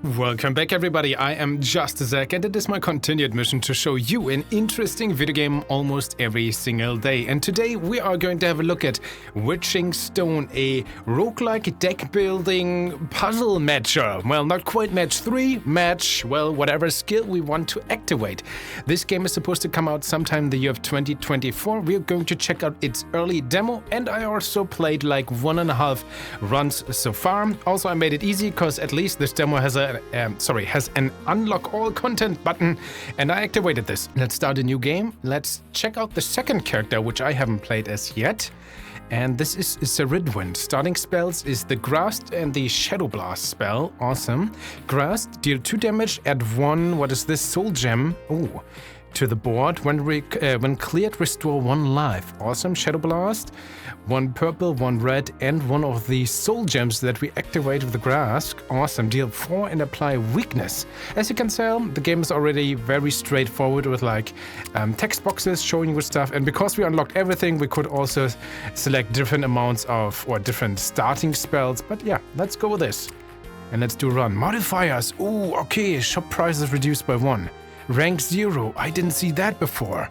Welcome back everybody, I am JustDaZack and it is my continued mission to show you an interesting video game almost every single day. And today we are going to have a look at Witching Stone, a roguelike deck building puzzle matcher. Well, not quite match 3, match, well, whatever skill we want to activate. This game is supposed to come out sometime in the year of 2024. We are going to check out its early demo and I also played like 1.5 runs so far. Also I made it easy because at least this demo has an unlock all content button, and I activated this. Let's start a new game. Let's check out the second character, which I haven't played as yet. And this is Ceridwen. Starting spells is the Grasp and the Shadow Blast spell. Awesome. Grasp, deal 2 damage, add 1, what is this, Soul Gem. Oh, to the board. When cleared, restore 1 life. Awesome. Shadow Blast, 1 purple, 1 red, and 1 of the soul gems that we activate with the Grasp. Awesome. Deal 4 and apply weakness. As you can tell, the game is already very straightforward with like text boxes showing you stuff. And because we unlocked everything, we could also select different amounts of or different starting spells. But yeah, let's go with this. And let's do a run. Modifiers. Oh, okay. Shop price is reduced by 1. Rank 0, I didn't see that before.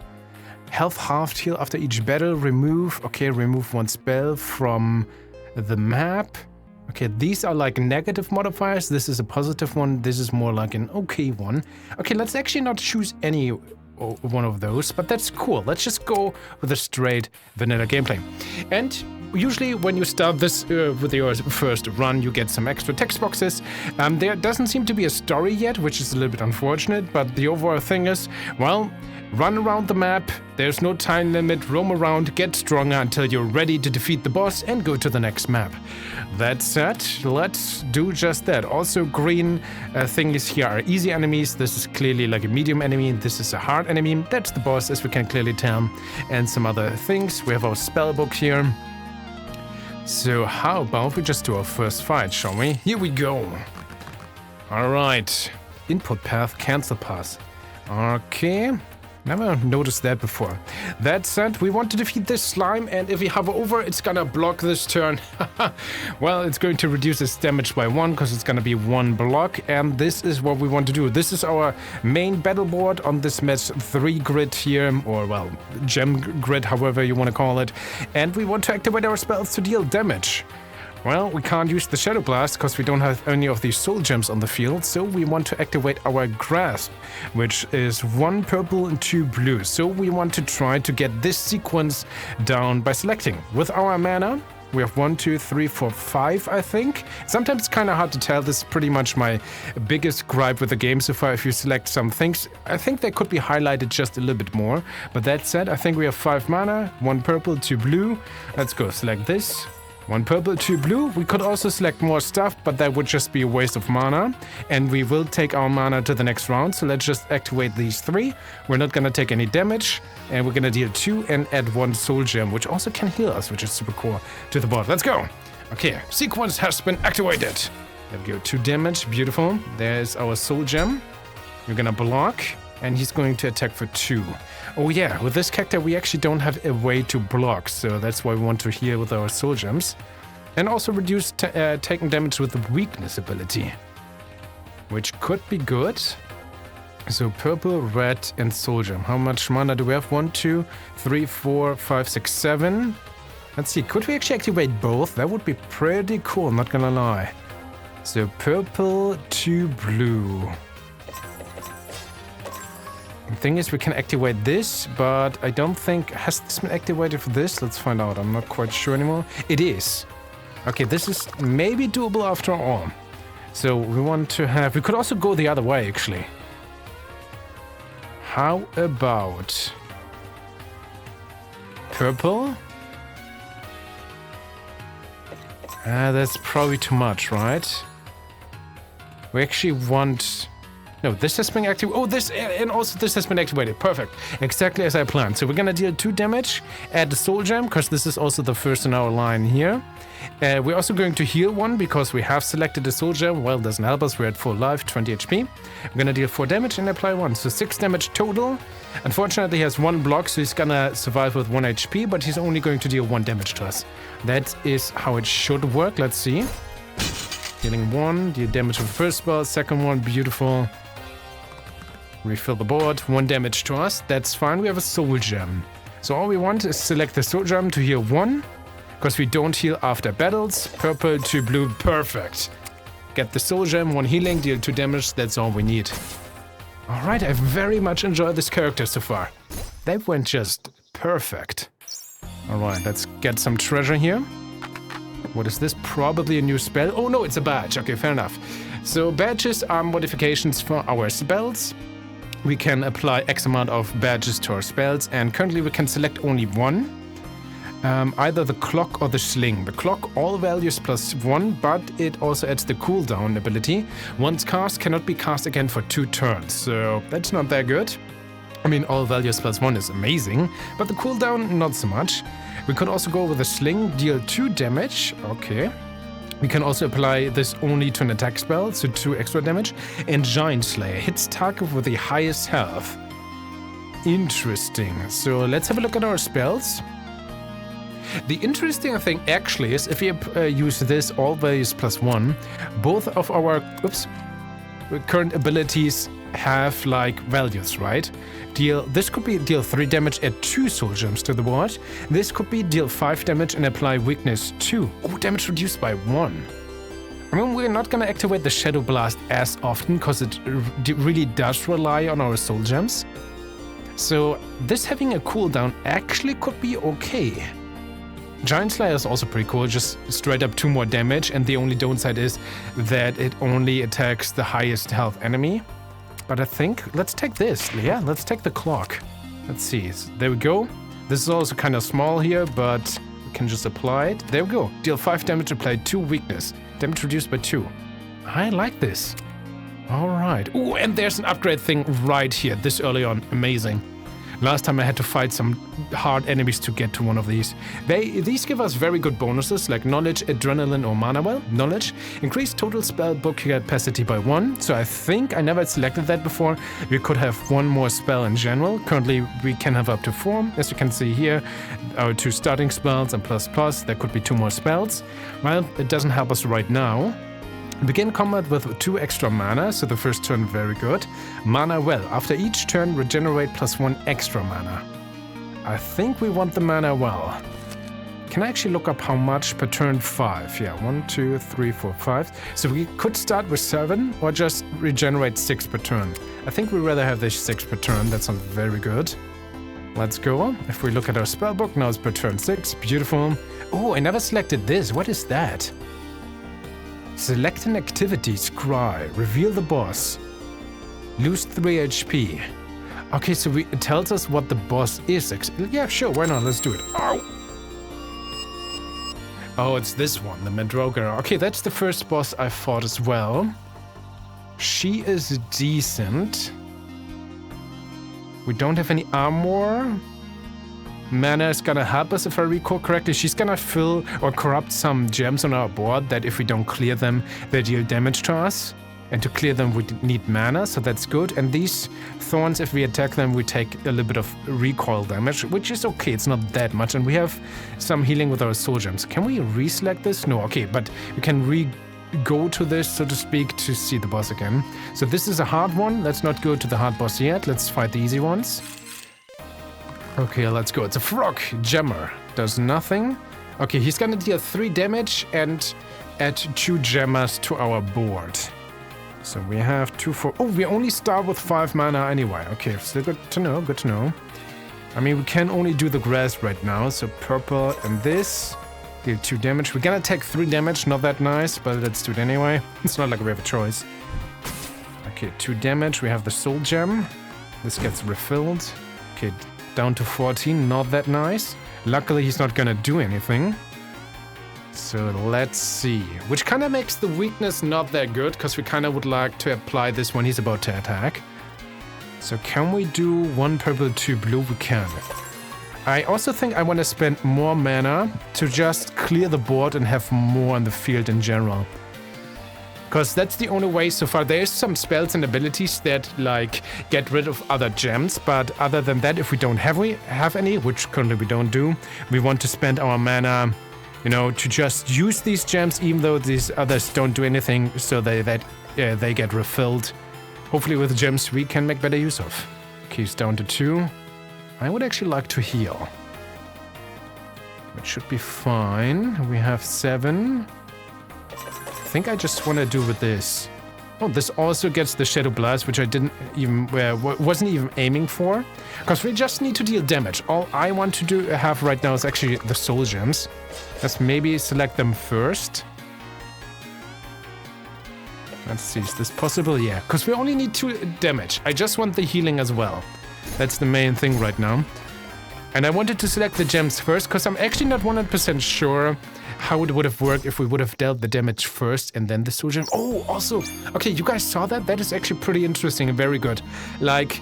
Health halved, heal after each battle, remove 1 spell from the map. Okay, these are like negative modifiers, this is a positive one, this is more like an okay one. Okay, let's actually not choose any one of those, but that's cool. Let's just go with a straight vanilla gameplay. And usually when you start this with your first run, you get some extra text boxes. There doesn't seem to be a story yet, which is a little bit unfortunate, but the overall thing is, well, run around the map, there's no time limit, roam around, get stronger until you're ready to defeat the boss and go to the next map. That said, let's do just that. Also, green things here are easy enemies. This is clearly like a medium enemy. This is a hard enemy. That's the boss, as we can clearly tell. And some other things. We have our spell book here. So how about we just do our first fight, shall we? Here we go. Alright. Input path, cancel path. Okay. Never noticed that before. That said, we want to defeat this slime, and if we hover over, it's gonna block this turn. Well, it's going to reduce its damage by 1, because it's gonna be 1 block, and this is what we want to do. This is our main battle board on this match 3 grid here, or well, gem grid, however you want to call it. And we want to activate our spells to deal damage. Well, we can't use the Shadow Blast because we don't have any of these soul gems on the field, so we want to activate our Grasp, which is 1 purple and 2 blue. So we want to try to get this sequence down by selecting. With our mana, we have 1, 2, 3, 4, 5, I think. Sometimes it's kind of hard to tell. This is pretty much my biggest gripe with the game so far. If you select some things, I think they could be highlighted just a little bit more. But that said, I think we have 5 mana, 1 purple, 2 blue. Let's go select this. 1 purple, 2 blue. We could also select more stuff, but that would just be a waste of mana. And we will take our mana to the next round. So let's just activate these 3. We're not going to take any damage. And we're going to deal 2 and add 1 soul gem, which also can heal us, which is super cool, to the board. Let's go. Okay, sequence has been activated. There we go, 2 damage. Beautiful. There's our soul gem. We're going to block. And he's going to attack for 2. Oh yeah, with this character we actually don't have a way to block, so that's why we want to heal with our soul gems. And also reduce taking damage with the weakness ability, which could be good. So purple, red, and soul gem. How much mana do we have? 1, 2, 3, 4, 5, 6, 7. Let's see, could we actually activate both? That would be pretty cool, not gonna lie. So purple, 2 blue. The thing is, we can activate this, but I don't think... Has this been activated for this? Let's find out. I'm not quite sure anymore. It is. Okay, this is maybe doable after all. So we want to have... We could also go the other way, actually. How about... Purple? That's probably too much, right? We actually want... No, this has been activated. Oh, this, and also this has been activated. Perfect. Exactly as I planned. So we're gonna deal 2 damage, add the soul gem, because this is also the first in our line here. We're also going to heal 1, because we have selected the soul gem. Well, doesn't help us. We're at full life, 20 HP. We're gonna deal 4 damage and apply 1. So 6 damage total. Unfortunately, he has 1 block, so he's gonna survive with 1 HP, but he's only going to deal 1 damage to us. That is how it should work. Let's see. Healing 1, deal damage to the first spell, second one, beautiful. Refill the board, 1 damage to us, that's fine, we have a soul gem. So all we want is select the soul gem to heal 1, because we don't heal after battles. Purple to blue, perfect. Get the soul gem, 1 healing, deal 2 damage, that's all we need. Alright, I very much enjoyed this character so far. They went just perfect. Alright, let's get some treasure here. What is this? Probably a new spell. Oh no, it's a badge. Okay, fair enough. So badges are modifications for our spells. We can apply X amount of badges to our spells, and currently we can select only 1. Either the clock or the sling. The clock, all values +1, but it also adds the cooldown ability. Once cast, cannot be cast again for 2 turns, so that's not that good. I mean, all values +1 is amazing, but the cooldown, not so much. We could also go with a sling, deal 2 damage, okay. We can also apply this only to an attack spell, so 2 extra damage. And Giant Slayer hits target with the highest health. Interesting, so let's have a look at our spells. The interesting thing actually is if we use this all values +1, both of our current abilities have like values, right? This could be deal 3 damage, add 2 soul gems to the board. This could be deal 5 damage and apply weakness 2. Oh, damage reduced by 1. I mean, we're not gonna activate the Shadow Blast as often because it really does rely on our soul gems. So this having a cooldown actually could be okay. Giant Slayer is also pretty cool, just straight up 2 more damage, and the only downside is that it only attacks the highest health enemy. But I think, let's take this, yeah, let's take the clock. Let's see, there we go. This is also kind of small here, but we can just apply it. There we go, deal 5 damage, apply 2 weakness. Damage reduced by 2. I like this. Alright, ooh, and there's an upgrade thing right here, this early on, amazing. Last time I had to fight some hard enemies to get to one of these. These give us very good bonuses like Knowledge, Adrenaline or Mana Well. Knowledge, increase total spell book capacity by 1. So I think I never selected that before. We could have 1 more spell in general. Currently we can have up to 4. As you can see here, our 2 starting spells and ++, there could be 2 more spells. Well, it doesn't help us right now. Begin combat with 2 extra mana, so the first turn very good. Mana Well, after each turn regenerate +1 extra mana. I think we want the Mana Well. Can I actually look up how much per turn? 5, yeah, 1, 2, 3, 4, 5. So we could start with 7 or just regenerate 6 per turn. I think we'd rather have this 6 per turn, that sounds very good. Let's go. If we look at our spellbook, now it's per turn 6, beautiful. Oh, I never selected this, what is that? Select an activity, scry, reveal the boss, lose 3 HP. Okay, so it tells us what the boss is. Yeah, sure, why not? Let's do it. Ow! Oh, it's this one, the Mandroga. Okay, that's the first boss I fought as well. She is decent. We don't have any armor. Mana is gonna help us if I recall correctly. She's gonna fill or corrupt some gems on our board that if we don't clear them, they deal damage to us. And to clear them, we need mana, so that's good. And these thorns, if we attack them, we take a little bit of recoil damage, which is okay, it's not that much. And we have some healing with our soul gems. Can we reselect this? No, okay, but we can go to this, so to speak, to see the boss again. So this is a hard one. Let's not go to the hard boss yet. Let's fight the easy ones. Okay, let's go. It's a frog. Gemmer. Does nothing. Okay, he's gonna deal 3 damage and add 2 gemmers to our board. So we have 2, 4... Oh, we only start with 5 mana anyway. Okay, still good to know, good to know. I mean, we can only do the grass right now, so purple and this. Deal 2 damage. We're gonna take 3 damage, not that nice, but let's do it anyway. It's not like we have a choice. Okay, 2 damage. We have the soul gem. This gets refilled. Okay, down to 14, not that nice. Luckily, he's not gonna do anything. So let's see. Which kind of makes the weakness not that good, because we kind of would like to apply this when he's about to attack. So can we do 1 purple, 2 blue? We can. I also think I want to spend more mana to just clear the board and have more on the field in general. Because that's the only way so far. There's some spells and abilities that like get rid of other gems, but other than that, if we don't have any, which currently we don't do, we want to spend our mana you know, to just use these gems, even though these others don't do anything, so they get refilled. Hopefully with the gems we can make better use of. Keys down to 2. I would actually like to heal. It should be fine. We have 7. I think I just want to do with this. Oh, this also gets the Shadow Blast, which I didn't even, wasn't even aiming for. Because we just need to deal damage. All I want to have right now is actually the Soul Gems. Let's maybe select them first. Let's see, is this possible? Yeah, because we only need 2 damage. I just want the healing as well. That's the main thing right now. And I wanted to select the gems first, because I'm actually not 100% sure how it would have worked if we would have dealt the damage first and then the soul gem. Oh, also, okay, you guys saw that? That is actually pretty interesting and very good. Like,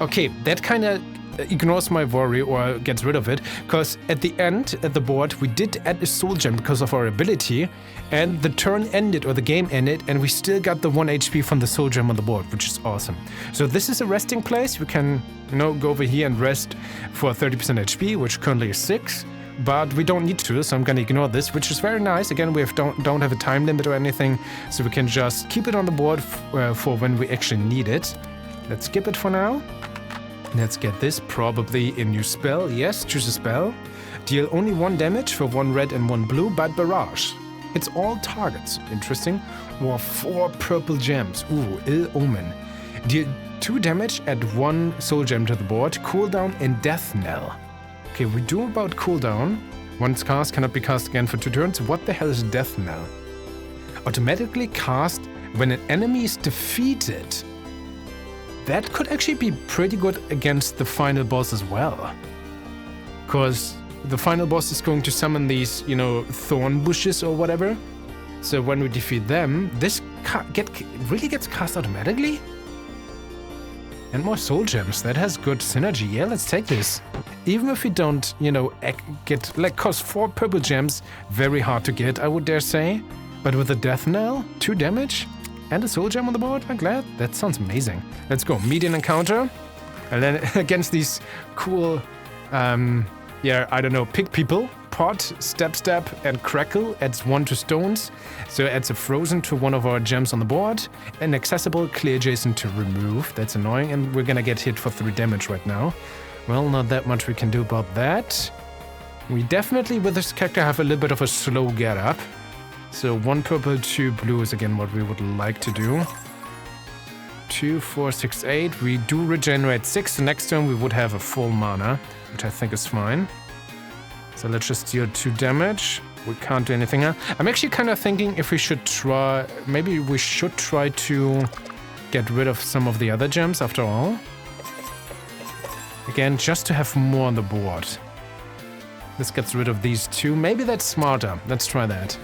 okay, that kind of ignores my worry or gets rid of it, because at the end, at the board, we did add a soul gem because of our ability, and the turn ended, or the game ended, and we still got the 1 HP from the soul gem on the board, which is awesome. So this is a resting place. We can, you know, go over here and rest for 30% HP, which currently is 6. But we don't need to, so I'm gonna ignore this, which is very nice. Again, we don't have a time limit or anything, so we can just keep it on the board for when we actually need it. Let's skip it for now. Let's get this, probably a new spell. Yes, choose a spell. Deal only 1 damage for 1 red and 1 blue, but barrage. It's all targets. Interesting. Or 4 purple gems. Ooh, Ill Omen. Deal 2 damage, add 1 soul gem to the board. Cooldown and Death Knell. Okay, we do about cooldown. Once cast cannot be cast again for 2 turns. What the hell is Death Knell? Automatically cast when an enemy is defeated. That could actually be pretty good against the final boss as well. Because the final boss is going to summon these, you know, thorn bushes or whatever. So when we defeat them, this really gets cast automatically? And more soul gems, that has good synergy. Yeah, let's take this. Even if we don't, you know, get, like, cause 4 purple gems, very hard to get, I would dare say. But with the Death Knell, 2 damage, and a soul gem on the board, I'm glad. That sounds amazing. Let's go, median encounter. And then against these cool, yeah, I don't know, pig people. Pot, Step, and Crackle adds 1 to stones, so adds a frozen to one of our gems on the board. An accessible clear Jason to remove. That's annoying, and we're gonna get hit for 3 damage right now. Well, not that much we can do about that. We definitely, with this character, have a little bit of a slow get up. So 1 purple, 2 blue is again what we would like to do. 2, 4, 6, 8. We do regenerate 6. The next turn we would have a full mana, which I think is fine. So let's just deal 2 damage. We can't do anything else. I'm actually kind of thinking if we should try... Maybe we should try to get rid of some of the other gems after all. Again, just to have more on the board. This gets rid of these 2. Maybe that's smarter. Let's try that.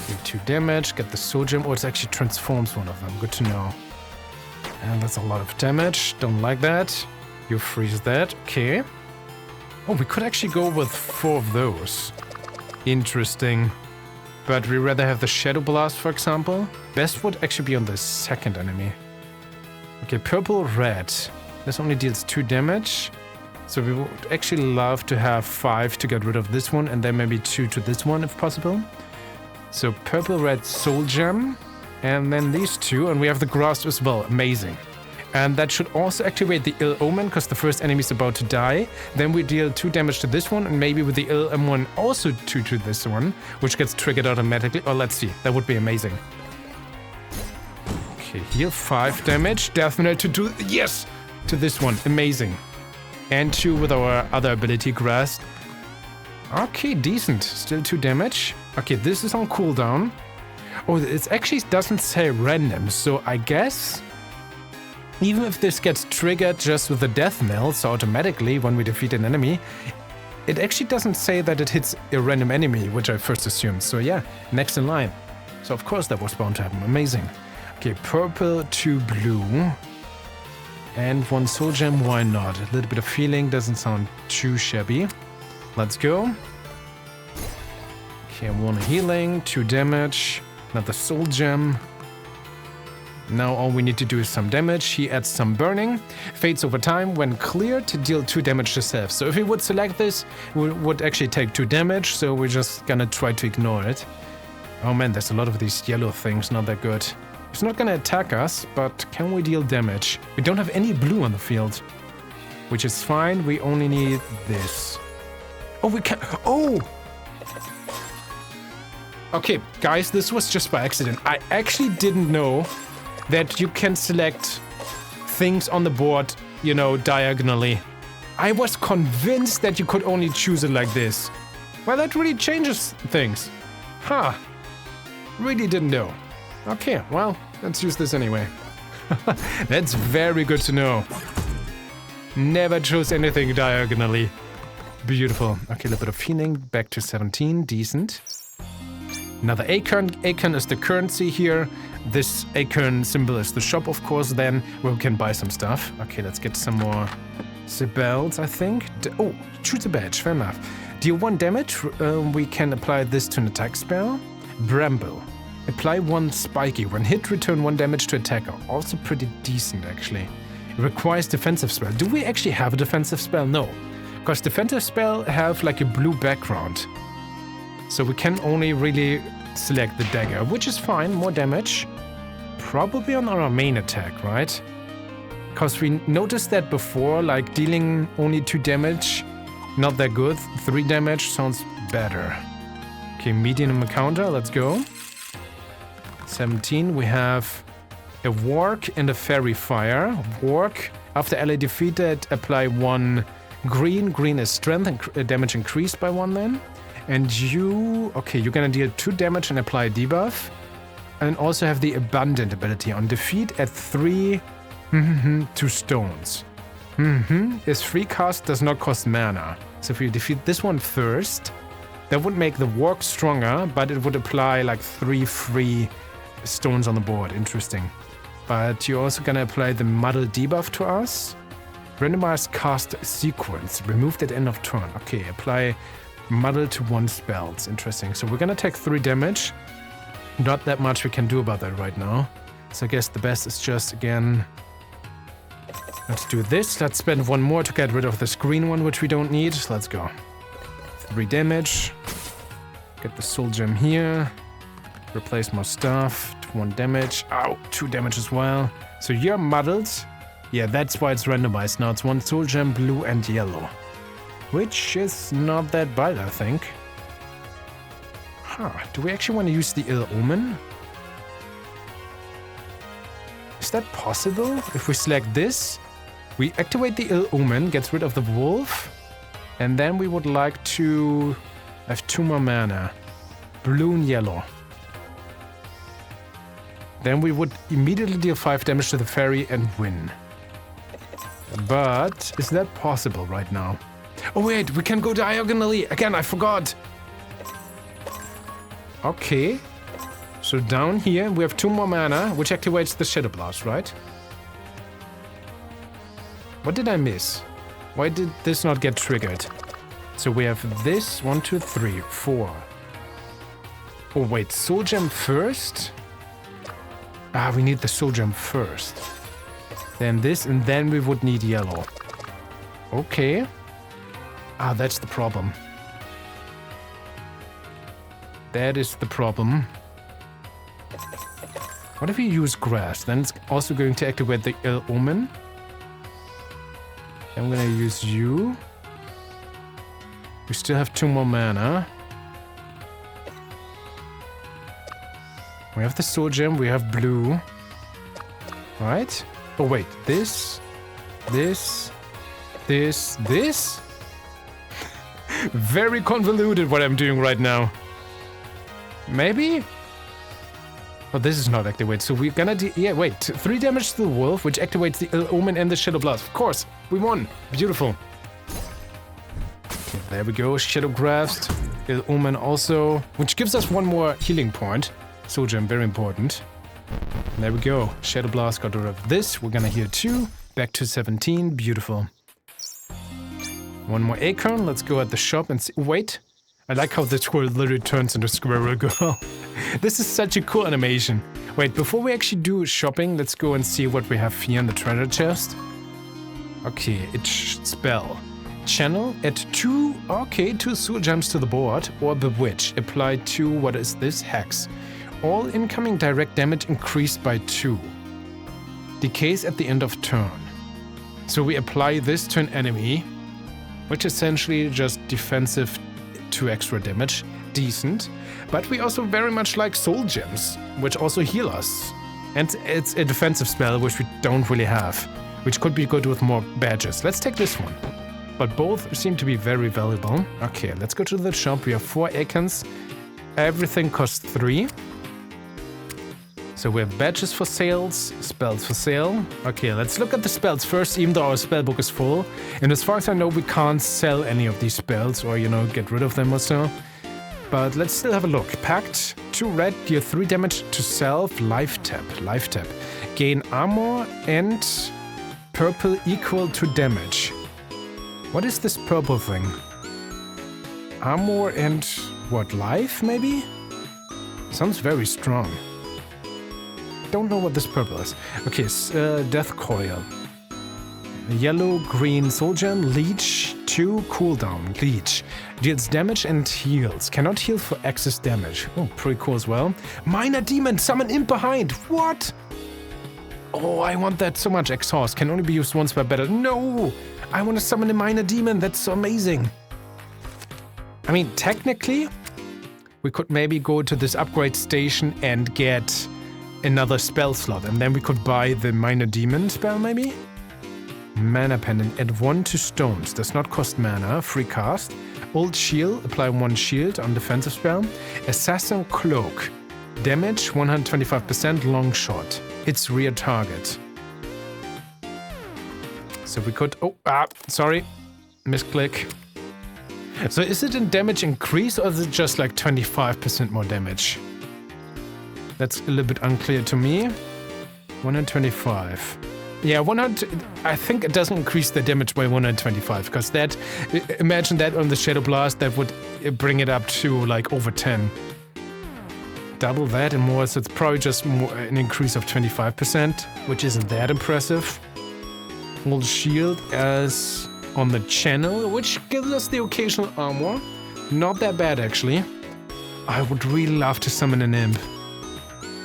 Do 2 damage, get the soul gem. Oh, it actually transforms one of them. Good to know. And that's a lot of damage. Don't like that. You freeze that. Okay. Oh, we could actually go with 4 of those. Interesting. But we rather have the Shadow Blast, for example. Best would actually be on the second enemy. Okay, purple, red. This only deals 2 damage. So we would actually love to have 5 to get rid of this one, and then maybe 2 to this one if possible. So purple, red, soul gem. And then these 2, and we have the grass as well. Amazing. And that should also activate the Ill Omen, because the first enemy is about to die. Then we deal 2 damage to this one, and maybe with the Ill Omen also 2 to this one, which gets triggered automatically. Oh, let's see. That would be amazing. Okay, heal 5 damage. Definitely to do... Yes! To this one. Amazing. And 2 with our other ability, Grasp. Okay, decent. Still 2 damage. Okay, this is on cooldown. Oh, it actually doesn't say random, so I guess... Even if this gets triggered just with the Death Knell, so automatically when we defeat an enemy, it actually doesn't say that it hits a random enemy, which I first assumed. So yeah, next in line. So of course that was bound to happen. Amazing. Okay, purple, 2 blue. And 1 soul gem, why not? A little bit of healing, doesn't sound too shabby. Let's go. Okay, 1 healing, 2 damage. Another soul gem. Now all we need to do is some damage. He adds some burning. Fades over time when cleared to deal 2 damage to self. So if we would select this, we would actually take 2 damage. So we're just gonna try to ignore it. Oh man, there's a lot of these yellow things, not that good. It's not gonna attack us, but can we deal damage? We don't have any blue on the field, which is fine. We only need this. Oh, we can. Oh! Okay, guys, this was just by accident. I actually didn't know that you can select things on the board, you know, diagonally. I was convinced that you could only choose it like this. Well, that really changes things. Huh. Really didn't know. Okay, well, let's use this anyway. That's very good to know. Never chose anything diagonally. Beautiful. Okay, a little bit of healing. Back to 17. Decent. Another acorn. Acorn is the currency here. This acorn symbol is the shop, of course, then, where we can buy some stuff. Okay, let's get some more sibels, I think. Oh, choose a badge. Fair enough. Deal 1 damage. We can apply this to an attack spell. Bramble. Apply 1 spiky. When hit, return 1 damage to attacker. Also pretty decent, actually. It requires defensive spell. Do we actually have a defensive spell? No. Because defensive spell have like a blue background. So we can only really select the dagger, which is fine. More damage. Probably on our main attack, right? Because we noticed that before, like dealing only 2 damage, not that good. 3 damage sounds better. Okay, medium encounter, let's go. 17, we have a warg and a fairy fire. Warg, after ally defeated, apply 1 green. Green is strength and damage increased by 1 then. And you, okay, you're gonna deal 2 damage and apply a debuff. And also have the abundant ability. On defeat, add 3 to stones. Is free cast does not cost mana. So if you defeat this one first, that would make the warg stronger, but it would apply like 3 free stones on the board. Interesting. But you're also gonna apply the muddle debuff to us. Randomized cast sequence. Removed at end of turn. Okay, apply muddle to 1 spells. Interesting. So we're gonna take 3 damage. Not that much we can do about that right now. So I guess the best is just, again... Let's do this. Let's spend 1 more to get rid of this green one, which we don't need. Let's go. 3 damage. Get the soul gem here. Replace more stuff. 1 damage. Ow, 2 damage as well. So you're muddled. Yeah, that's why it's randomized. Now it's 1 soul gem, blue and yellow. Which is not that bad, I think. Huh, do we actually want to use the ill omen? Is that possible? If we select this, we activate the ill omen, gets rid of the wolf, and then we would like to have 2 more mana. Blue and yellow. Then we would immediately deal 5 damage to the fairy and win. But is that possible right now? Oh wait, we can go diagonally. Again, I forgot. Okay. So down here we have 2 more mana, which activates the Shadow Blast, right? What did I miss? Why did this not get triggered? So we have this, 1, 2, 3, 4. Oh wait, Soul Gem first? Ah, we need the Soul Gem first. Then this, and then we would need yellow. Okay. Ah, that's the problem. That is the problem. What if we use grass? Then it's also going to activate the ill omen. I'm gonna use you. We still have 2 more mana. We have the soul gem, we have blue. Right? Oh wait, this. Very convoluted what I'm doing right now. Maybe? Oh, this is not activated, so we're gonna yeah, wait. 3 damage to the wolf, which activates the ill omen and the Shadow Blast. Of course, we won. Beautiful. Okay, there we go. Shadow Grasp. Ill omen also, which gives us 1 more healing point. Soul Gem, very important. And there we go. Shadow Blast got rid of this. We're gonna heal 2. Back to 17. Beautiful. 1 more acorn. Let's go at the shop and see. Wait. I like how the squirrel literally turns into Squirrel Girl. This is such a cool animation. Wait, before we actually do shopping, let's go and see what we have here in the treasure chest. Okay, it's spell. Channel, add 2 soul gems to the board, or bewitch. Apply 2, what is this? Hex. All incoming direct damage increased by 2. Decays at the end of turn. So we apply this to an enemy, which essentially just defensive 2 extra damage. Decent. But we also very much like soul gems, which also heal us. And it's a defensive spell, which we don't really have, which could be good with more badges. Let's take this one. But both seem to be very valuable. Okay, let's go to the shop. We have 4 icons. Everything costs 3. So we have badges for sales, spells for sale. Okay, let's look at the spells first, even though our spell book is full. And as far as I know, we can't sell any of these spells or, you know, get rid of them or so. But let's still have a look. Pact, 2 red, deal 3 damage to self, life tap. Gain armor and purple equal to damage. What is this purple thing? Armor and what, life maybe? Sounds very strong. Don't know what this purple is. Okay, death coil. Yellow, green soul gem, leech, 2 cooldown, leech. Deals damage and heals. Cannot heal for excess damage. Oh, pretty cool as well. Minor demon, summon imp behind. What? Oh, I want that so much. Exhaust can only be used once per battle. No! I want to summon a minor demon. That's so amazing. I mean, technically, we could maybe go to this upgrade station and get another spell slot, and then we could buy the minor demon spell, maybe? Mana pendant, add 1 to stones. Does not cost mana, free cast. Old shield, apply 1 shield on defensive spell. Assassin cloak, damage 125%, long shot. Its rear target. So we could, sorry, misclick. So is it in damage increase or is it just like 25% more damage? That's a little bit unclear to me. 125. Yeah, 100. I think it doesn't increase the damage by 125 because that, imagine that on the Shadow Blast, that would bring it up to like over 10. Double that and more, so it's probably just more, an increase of 25%, which isn't that impressive. Old shield as on the channel, which gives us the occasional armor. Not that bad, actually. I would really love to summon an imp.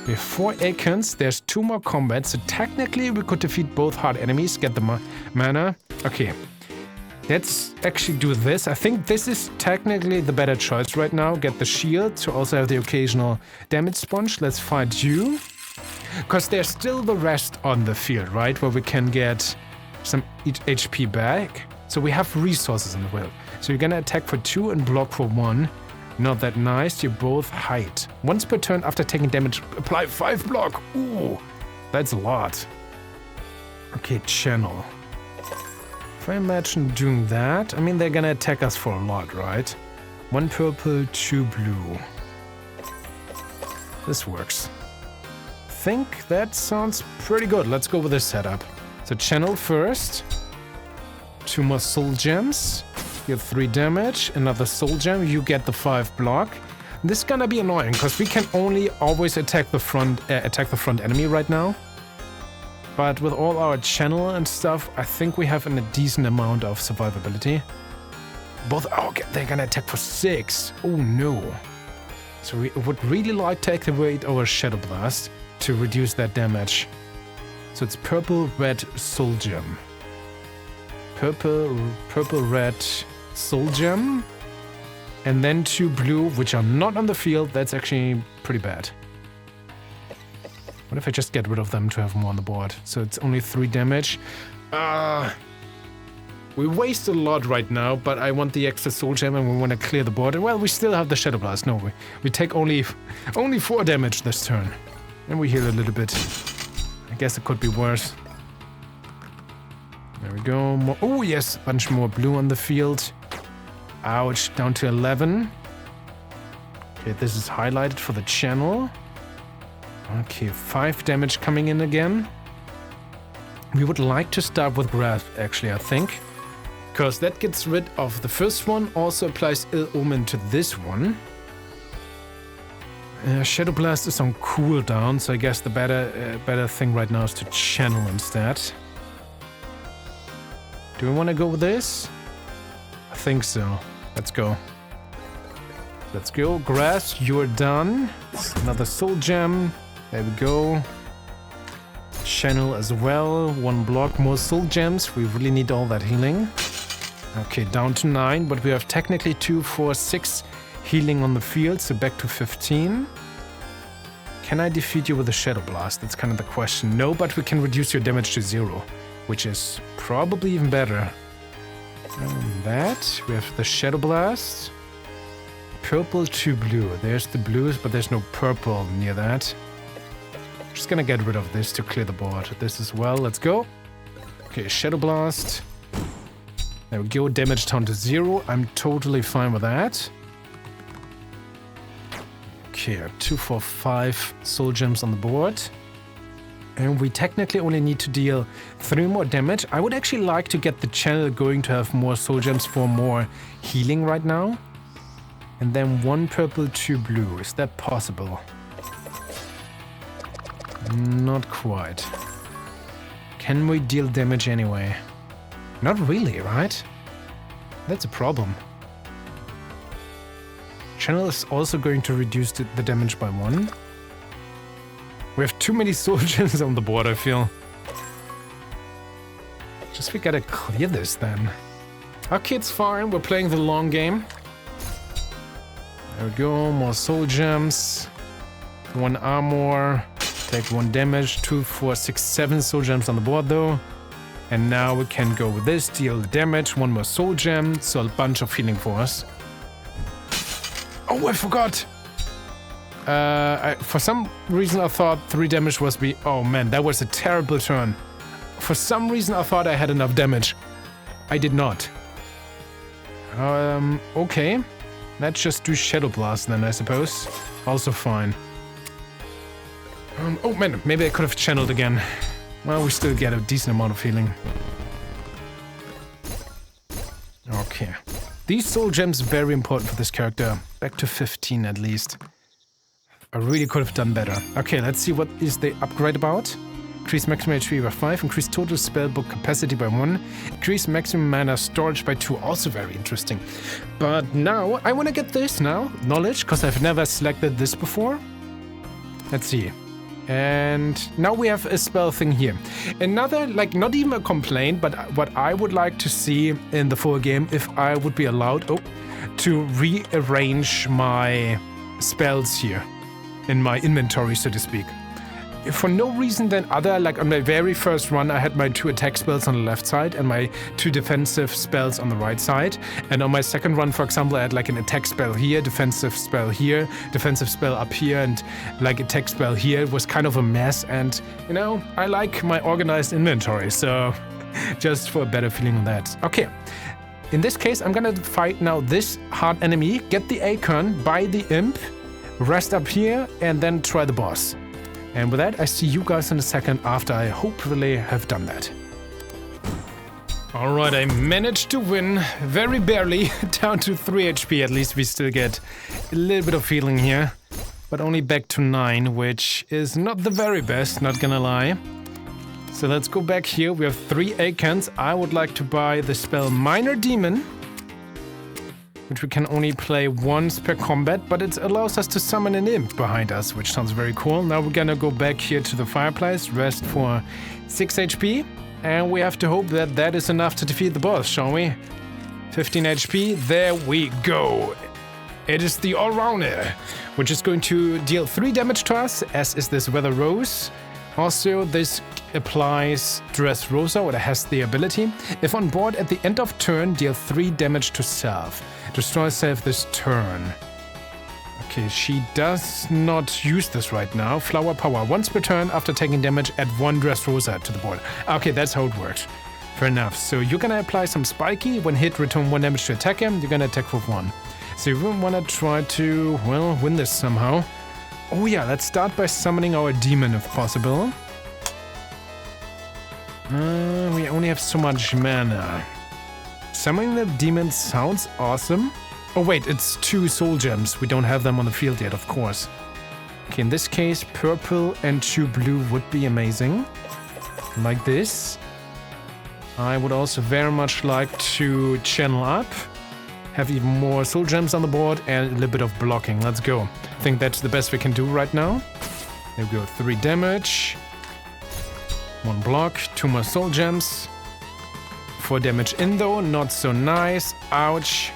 We have 4 icons, there's 2 more combats, so technically we could defeat both hard enemies, get the mana. Okay, let's actually do this. I think this is technically the better choice right now. Get the shield to also have the occasional damage sponge. Let's fight you. Because there's still the rest on the field, right? Where we can get some HP back. So we have resources in the world. So you're gonna attack for 2 and block for 1. Not that nice, you both hide. Once per turn after taking damage, apply 5 block. Ooh, that's a lot. Okay, channel. If I imagine doing that, I mean, they're gonna attack us for a lot, right? 1 purple, 2 blue. This works. I think that sounds pretty good. Let's go with this setup. So channel first. 2 more soul gems. You have 3 damage, another soul gem, you get the 5 block. This is gonna be annoying because we can only always attack the front enemy right now. But with all our channel and stuff, I think we have a decent amount of survivability. Both, okay, they're gonna attack for 6. Oh no. So we would really like to activate our Shadow Blast to reduce that damage. So it's purple, red, soul gem. Purple, red, soul gem, and then 2 blue, which are not on the field. That's actually pretty bad. What if I just get rid of them to have more on the board? So it's only 3 damage. We waste a lot right now, but I want the extra soul gem and we want to clear the board. Well, we still have the Shadow Blast. No, we take only 4 damage this turn. And we heal a little bit. I guess it could be worse. There we go. More, oh yes, a bunch more blue on the field. Ouch, down to 11. Okay, this is highlighted for the channel. Okay, 5 damage coming in again. We would like to start with Grasp, actually, I think. Because that gets rid of the first one, also applies Ill Omen to this one. Shadow Blast is on cooldown, so I guess the better thing right now is to channel instead. Do we want to go with this? I think so. Let's go. Let's go. Grass, you're done. Another soul gem. There we go. Channel as well. 1 block, more soul gems. We really need all that healing. Okay, down to 9, but we have technically 2, 4, 6 healing on the field, so back to 15. Can I defeat you with a Shadow Blast? That's kind of the question. No, but we can reduce your damage to 0, which is probably even better. And that, we have the Shadow Blast. Purple to blue. There's the blues, but there's no purple near that. Just gonna get rid of this to clear the board. This as well, let's go. Okay, Shadow Blast. There we go, damage down to 0. I'm totally fine with that. Okay, 2, 4, 5 soul gems on the board. And we technically only need to deal 3 more damage. I would actually like to get the channel going to have more soul gems for more healing right now. And then 1 purple, 2 blue. Is that possible? Not quite. Can we deal damage anyway? Not really, right? That's a problem. Channel is also going to reduce the damage by 1. We have too many soul gems on the board, I feel. Just we gotta clear this then. Okay, it's fine. We're playing the long game. There we go. More soul gems. 1 armor. Take 1 damage. 2, 4, 6, 7 soul gems on the board though. And now we can go with this, deal the damage, 1 more soul gem, so a bunch of healing for us. Oh, I forgot! For some reason I thought 3 damage was oh man, that was a terrible turn. For some reason I thought I had enough damage. I did not. Okay. Let's just do Shadow Blast then, I suppose. Also fine. Oh man, maybe I could have channeled again. Well, we still get a decent amount of healing. Okay. These soul gems are very important for this character. Back to 15 at least. I really could have done better. Okay, let's see what is the upgrade about. Increase maximum HP by 5, increase total spellbook capacity by 1, increase maximum mana storage by 2, also very interesting. But now, I want to get this now, knowledge, because I've never selected this before. Let's see. And now we have a spell thing here. Another, like, not even a complaint, but what I would like to see in the full game, if I would be allowed to rearrange my spells here in my inventory, so to speak. For no reason than other, like on my very first run, I had my 2 attack spells on the left side and my 2 defensive spells on the right side. And on my second run, for example, I had like an attack spell here, defensive spell here, defensive spell up here, and like attack spell here. It was kind of a mess. And, you know, I like my organized inventory, so just for a better feeling on that. Okay. In this case, I'm gonna fight now this hard enemy, get the acorn, buy the imp, rest up here, and then try the boss. And with that, I see you guys in a second after I hopefully have done that. Alright, I managed to win, very barely, down to 3 HP. At least we still get a little bit of healing here. But only back to 9, which is not the very best, not gonna lie. So let's go back here. We have 3 acorns. I would like to buy the spell Minor Demon, which we can only play once per combat, but it allows us to summon an imp behind us, which sounds very cool. Now we're gonna go back here to the fireplace, rest for 6 HP, and we have to hope that that is enough to defeat the boss, shall we? 15 HP, there we go. It is the All-Rounder, which is going to deal 3 damage to us, as is this Weather Rose. Also, this applies Dress Rosa, or it has the ability. If on board at the end of turn, deal 3 damage to self. Destroy self this turn. Okay, she does not use this right now. Flower Power. Once per turn, after taking damage, add 1 Dress Rosa to the board. Okay, that's how it works. Fair enough. So you're gonna apply some Spiky. When hit, return 1 damage to attack him. You're gonna attack with 1. So you wanna try to, well, win this somehow. Oh yeah, let's start by summoning our demon if possible. We only have so much mana. Summoning the demon sounds awesome. Oh wait, it's 2 soul gems. We don't have them on the field yet, of course. Okay, in this case, purple and 2 blue would be amazing. Like this. I would also very much like to channel up. Have even more soul gems on the board and a little bit of blocking. Let's go. I think that's the best we can do right now. There we go. 3 damage. 1 block. 2 more soul gems. 4 damage in though. Not so nice. Ouch.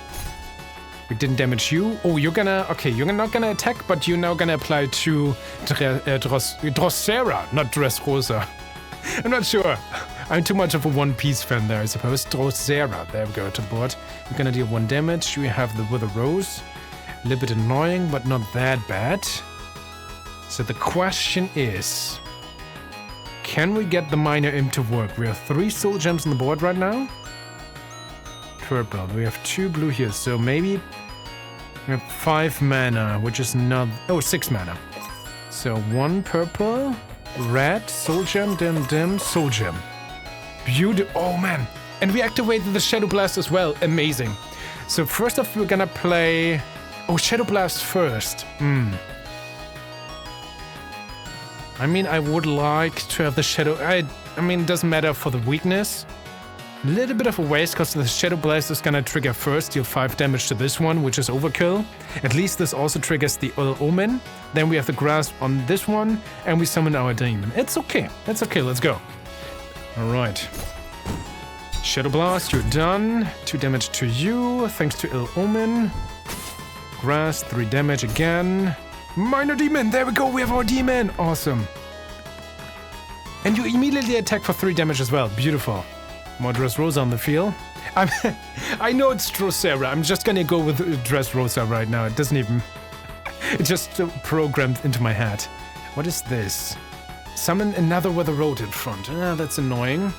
We didn't damage you. Oh, you're gonna... Okay, you're not gonna attack, but you're now gonna apply to Drosera, not Dressrosa. I'm not sure. I'm too much of a One Piece fan there, I suppose. Drosera. There we go, to the board. You're gonna deal 1 damage. You have the Wither Rose. A little bit annoying, but not that bad. So the question is... Can we get the Minor Imp to work? We have 3 soul gems on the board right now. Purple. We have 2 blue here, so maybe we have 5 mana, which is not... Oh, 6 mana. So 1 purple, red, soul gem, dim, soul gem. Beautiful. Oh, man. And we activated the Shadow Blast as well. Amazing. So first off, we're gonna play... Oh, Shadow Blast first. I mean, I would like to have the Shadow... I mean, it doesn't matter for the weakness. A little bit of a waste because the Shadow Blast is gonna trigger first, deal 5 damage to this one, which is overkill. At least this also triggers the Ill Omen. Then we have the Grasp on this one, and we summon our demon. It's okay. It's okay. Let's go. Alright. Shadow Blast, you're done. 2 damage to you, thanks to Ill Omen. Grasp, 3 damage again. Minor Demon! There we go! We have our demon! Awesome. And you immediately attack for 3 damage as well. Beautiful. More Dressrosa on the field. I know it's Drosera. I'm just gonna go with Dressrosa right now. It doesn't even... It's just programmed into my head. What is this? Summon another Wither Road in front. Ah, that's annoying.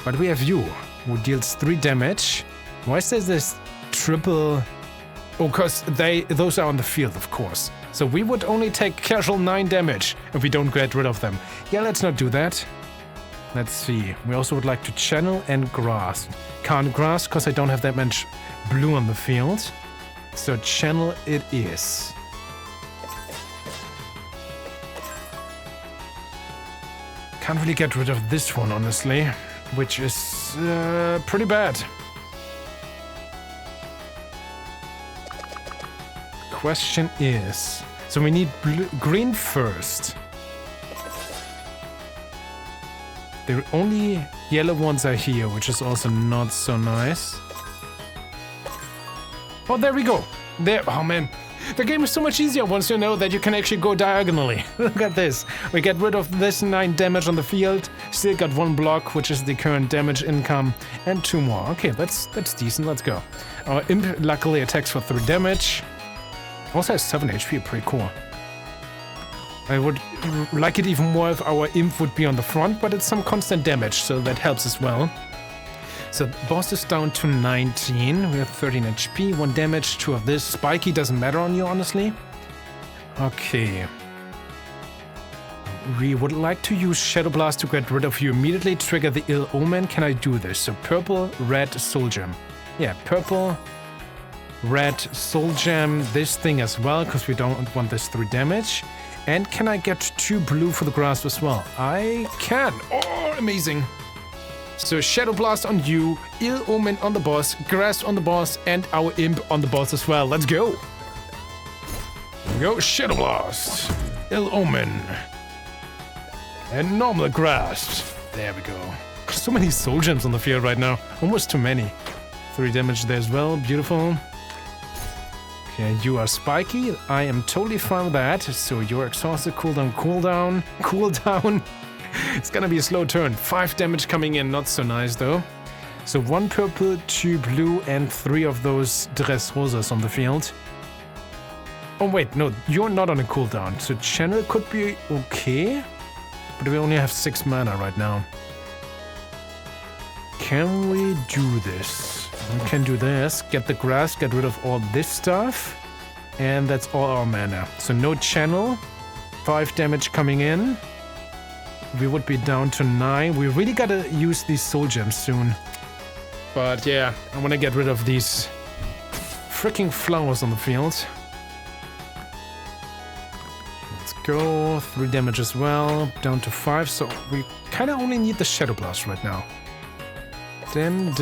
But we have you, who deals 3 damage. Why is there this triple... Oh, because those are on the field, of course. So we would only take casual 9 damage if we don't get rid of them. Yeah, let's not do that. Let's see. We also would like to channel and grasp. Can't grasp because I don't have that much blue on the field. So channel it is. Can't really get rid of this one, honestly. Which is pretty bad. Question is... So we need green first. The only yellow ones are here, which is also not so nice. Oh, there we go. There. Oh, man. The game is so much easier once you know that you can actually go diagonally. Look at this. We get rid of this 9 damage on the field. Still got 1 block, which is the current damage income. And 2 more. Okay, that's decent. Let's go. Our Imp luckily attacks for 3 damage. Also has 7 HP. Pretty cool. I would like it even more if our Imp would be on the front, but it's some constant damage, so that helps as well. So boss is down to 19. We have 13 HP, 1 damage, 2 of this. Spiky doesn't matter on you, honestly. Okay. We would like to use Shadow Blast to get rid of you immediately, trigger the Ill Omen. Can I do this? So purple, red, soul gem. Yeah, purple, red, soul gem, this thing as well, because we don't want this 3 damage. And can I get 2 blue for the grasp as well? I can. Oh, amazing. So Shadow Blast on you, Ill Omen on the boss, Grasp on the boss, and our Imp on the boss as well. Let's go. Here we go. Shadow Blast, Ill Omen, and normal Grasp. There we go. So many soul gems on the field right now. Almost too many. 3 damage there as well. Beautiful. Okay, you are spiky. I am totally fine with that. So you're exhausted. Cooldown, cooldown, cooldown. It's gonna be a slow turn. 5 damage coming in. Not so nice though. So 1 purple, 2 blue, and 3 of those Dressrosas on the field. Oh wait, no, you're not on a cooldown. So channel could be okay. But we only have 6 mana right now. Can we do this? We can do this. Get the grass, get rid of all this stuff. And that's all our mana. So no channel. 5 damage coming in. We would be down to 9. We really gotta use these soul gems soon. But yeah, I wanna get rid of these freaking flowers on the field. Let's go. 3 damage as well, down to 5, so we kind of only need the Shadow Blast right now. Dim.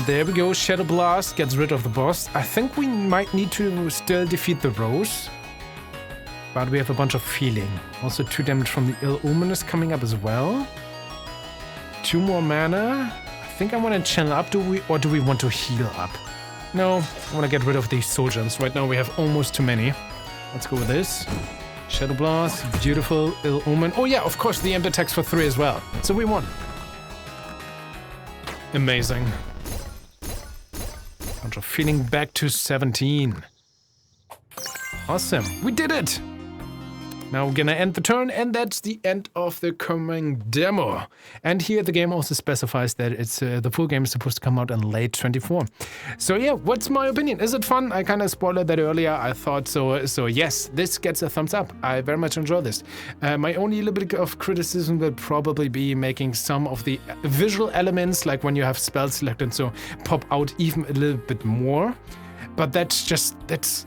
There we go, Shadow Blast gets rid of the boss. I think we might need to still defeat the Rose, but we have a bunch of healing. Also 2 damage from the Ill Omen is coming up as well. 2 more mana. I think I want to channel up, do we want to heal up? No, I want to get rid of these soul gems. Right now we have almost too many. Let's go with this. Shadow Blast, beautiful, Ill Omen. Oh yeah, of course, the end attacks for 3 as well. So we won. Amazing. Bunch of feeling back to 17. Awesome, we did it! Now we're gonna end the turn, and that's the end of the coming demo. And here the game also specifies that it's the full game is supposed to come out in late 24. So yeah, what's my opinion? Is it fun? I kind of spoiled that earlier. I thought so. So yes, this gets a thumbs up. I very much enjoy this. My only little bit of criticism will probably be making some of the visual elements, like when you have spells selected, so pop out even a little bit more. But that's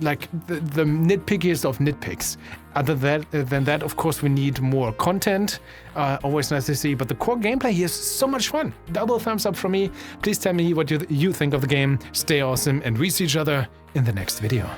like the nitpickiest of nitpicks. Other than that, of course, we need more content. Always nice to see. But the core gameplay here is so much fun. Double thumbs up from me. Please tell me what you think of the game. Stay awesome, and we see each other in the next video.